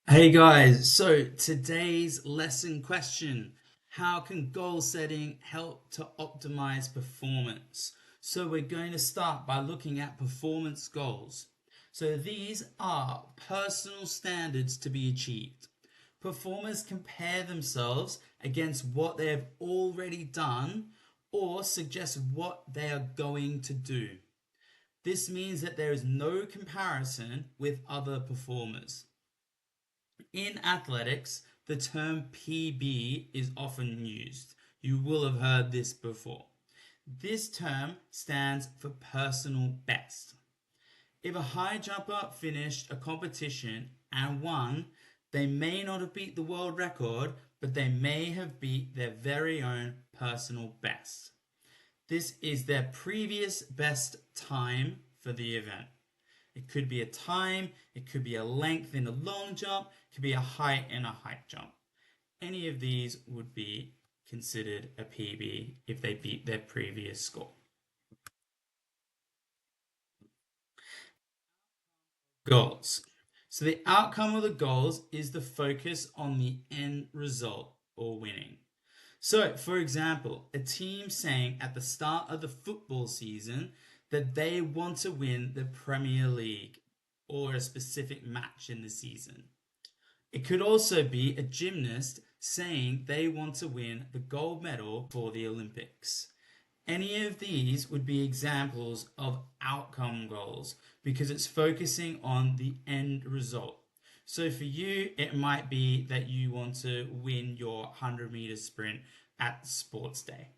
Hey guys, so today's lesson question: how can goal setting help to optimize performance? So we're going to start by looking at performance goals. So these are personal standards to be achieved. Performers compare themselves against what they have already done or suggest what they are going to do. This means that there is no comparison with other performers. In athletics, the term PB is often used. You will have heard this before. This term stands for personal best. If a high jumper finished a competition and won, they may not have beat the world record, but they may have beat their very own personal best. This is their previous best time for the event. It could be a time, it could be a length in a long jump, it could be a height in a height jump. Any of these would be considered a PB if they beat their previous score. Goals. So the outcome of the goals is the focus on the end result or winning. So, for example, a team saying at the start of the football season that they want to win the Premier League or a specific match in the season. It could also be a gymnast saying they want to win the gold medal for the Olympics. Any of these would be examples of outcome goals because it's focusing on the end result. So for you, it might be that you want to win your 100-meter sprint at sports day,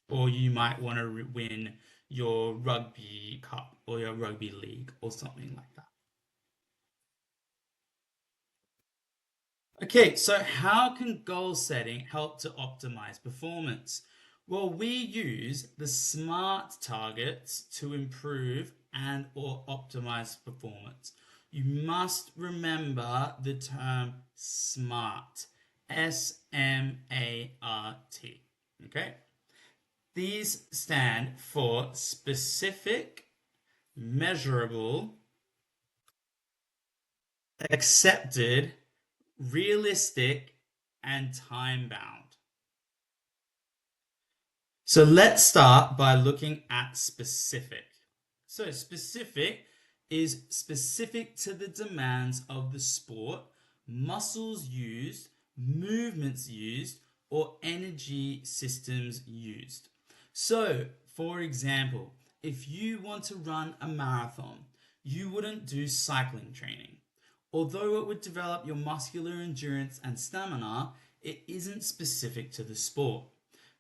or you might want to win your rugby cup or your rugby league or something like that. Okay, so how can goal setting help to optimize performance? Well, we use the SMART targets to improve and or optimize performance. You must remember the term SMART. SMART. Okay? These stand for specific, measurable, accepted, realistic, and time bound. So let's start by looking at specific. So specific is specific to the demands of the sport, muscles used, movements used, or energy systems used. So, for example, if you want to run a marathon, you wouldn't do cycling training. Although it would develop your muscular endurance and stamina, it isn't specific to the sport.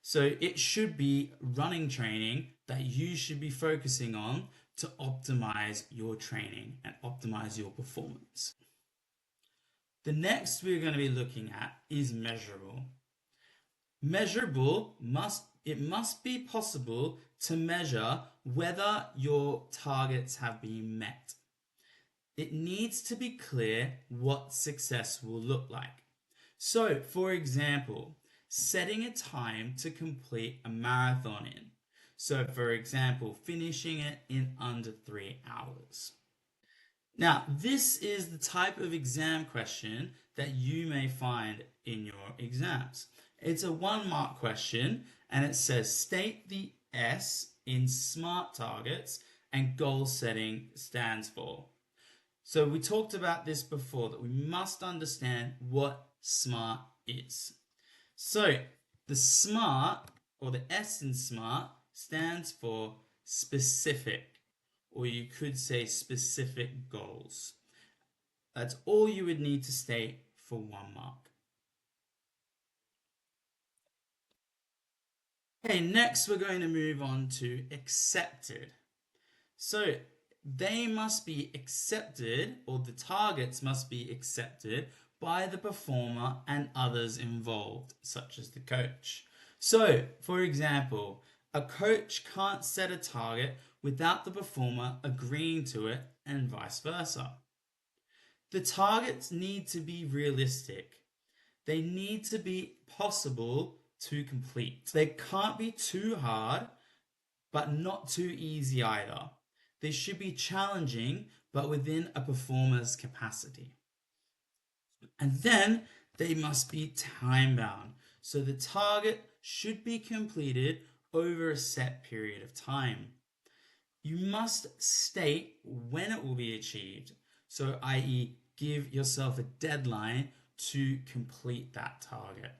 So it should be running training that you should be focusing on to optimize your training and optimize your performance. The next we're going to be looking at is measurable. Measurable must be possible to measure whether your targets have been met. It needs to be clear what success will look like. So, for example, setting a time to complete a marathon in. So, for example, finishing it in under 3 hours. Now, this is the type of exam question that you may find in your exams. It's a 1 mark question and it says state the S in SMART targets and goal setting stands for. So we talked about this before that we must understand what SMART is. So the SMART or the S in SMART stands for specific, or you could say specific goals. That's all you would need to state for 1 mark. Okay, next we're going to move on to accepted. So they must be accepted, or the targets must be accepted by the performer and others involved, such as the coach. So, for example, a coach can't set a target without the performer agreeing to it, and vice versa. The targets need to be realistic. They need to be possible to complete. They can't be too hard, but not too easy either. They should be challenging, but within a performer's capacity. And then they must be time bound. So the target should be completed over a set period of time. You must state when it will be achieved. So, i.e., give yourself a deadline to complete that target.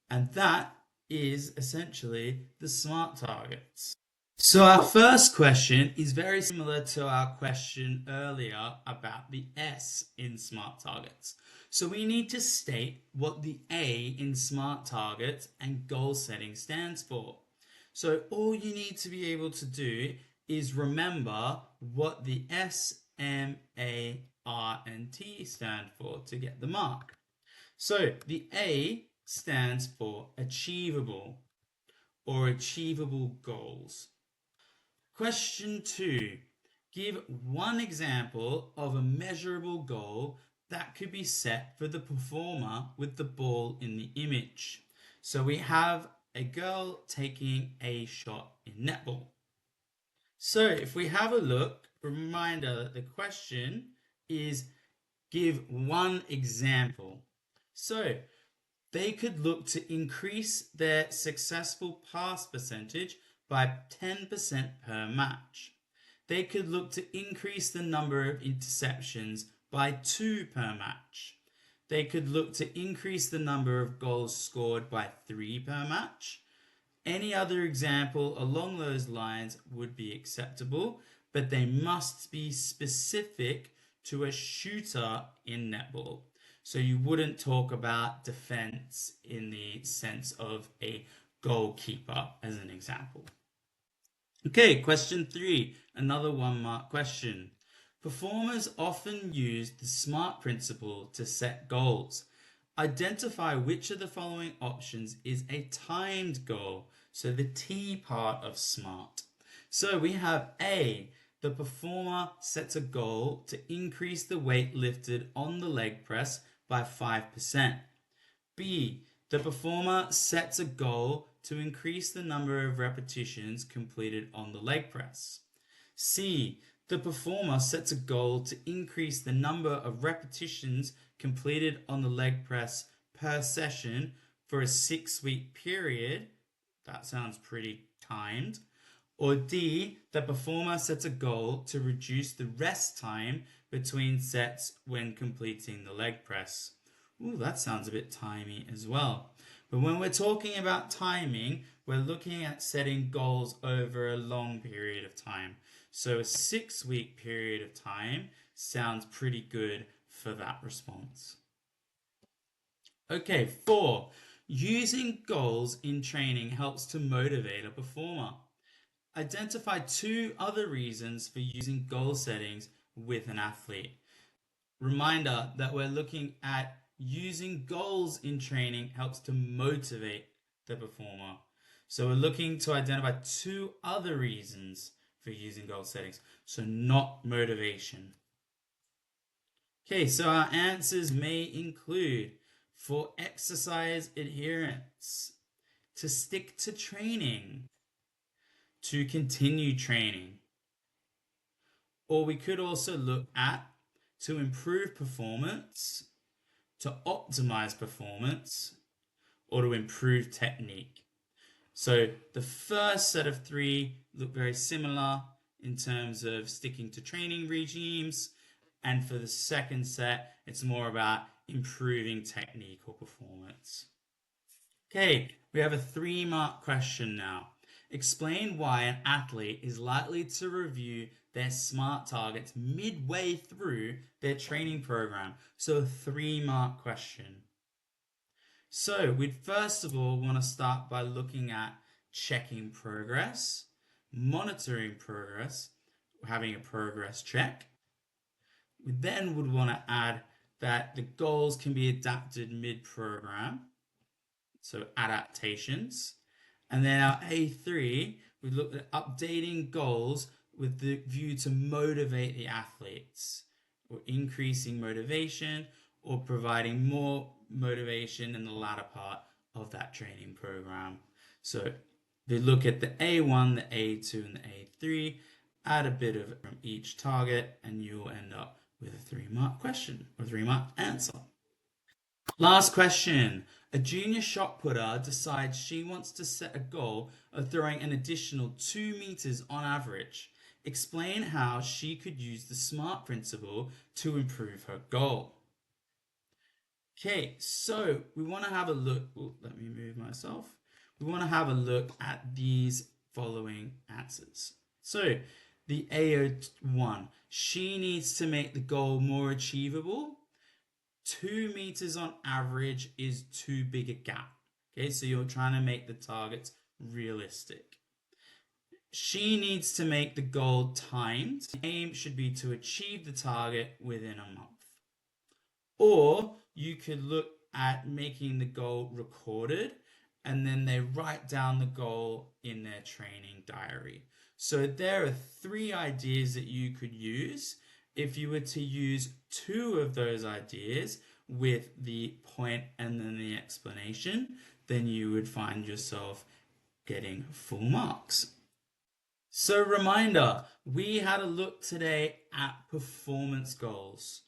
And that is essentially the SMART targets. So our first question is very similar to our question earlier about the S in SMART targets. So we need to state what the A in SMART targets and goal setting stands for. So all you need to be able to do is remember what the S, M, A, R, and T stand for to get the mark. So the A stands for achievable or achievable goals. Question 2. Give one example of a measurable goal that could be set for the performer with the ball in the image. So we have a girl taking a shot in netball. So if we have a look, a reminder that the question is give one example. So they could look to increase their successful pass percentage by 10% per match. They could look to increase the number of interceptions by 2 per match. They could look to increase the number of goals scored by 3 per match. Any other example along those lines would be acceptable, but they must be specific to a shooter in netball. So you wouldn't talk about defense in the sense of a goalkeeper as an example. Okay, question 3, another 1-mark question. Performers often use the SMART principle to set goals. Identify which of the following options is a timed goal. So the T part of SMART. So we have A, the performer sets a goal to increase the weight lifted on the leg press by 5%. B, the performer sets a goal to increase the number of repetitions completed on the leg press. C, the performer sets a goal to increase the number of repetitions completed on the leg press per session for a 6-week period. That sounds pretty timed. Or D, the performer sets a goal to reduce the rest time between sets when completing the leg press. Ooh, that sounds a bit timey as well. But when we're talking about timing, we're looking at setting goals over a long period of time. So a 6-week period of time sounds pretty good for that response. Okay, 4. Using goals in training helps to motivate a performer. Identify 2 other reasons for using goal settings with an athlete. Reminder that we're looking at using goals in training helps to motivate the performer. So we're looking to identify 2 other reasons for using goal settings. So not motivation. Okay, so our answers may include for exercise adherence, to stick to training, to continue training. Or we could also look at to improve performance, to optimize performance, or to improve technique. So the first set of 3 look very similar in terms of sticking to training regimes. And for the second set, it's more about improving technique or performance. Okay, we have a 3-mark question now. Explain why an athlete is likely to review their SMART targets midway through their training program. So a 3-mark question. So we'd first of all want to start by looking at checking progress, monitoring progress, having a progress check. We then would want to add that the goals can be adapted mid-program, so adaptations. And then our A3, we looked at updating goals with the view to motivate the athletes, or increasing motivation, or providing more motivation in the latter part of that training program. So if you look at the A1, the A2, and the A3, add a bit of it from each target, and you'll end up with a 3-mark question or 3-mark answer. Last question. A junior shot putter decides she wants to set a goal of throwing an additional 2 meters on average. Explain how she could use the SMART principle to improve her goal. Okay, so we want to have a look. Oh, let me move myself. We want to have a look at these following answers. So, the AO1, she needs to make the goal more achievable. 2 meters on average is too big a gap. Okay, so you're trying to make the targets realistic. She needs to make the goal timed. The aim should be to achieve the target within a month. Or you could look at making the goal recorded and then they write down the goal in their training diary. So there are 3 ideas that you could use. If you were to use 2 of those ideas with the point and then the explanation, then you would find yourself getting full marks. So, reminder, we had a look today at performance goals.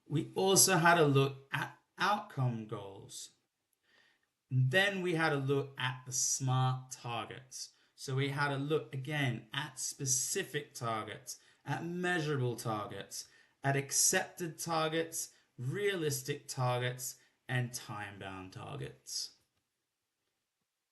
We also had a look at outcome goals. Then we had a look at the SMART targets. So we had a look again at specific targets, at measurable targets, at accepted targets, realistic targets, and time bound targets.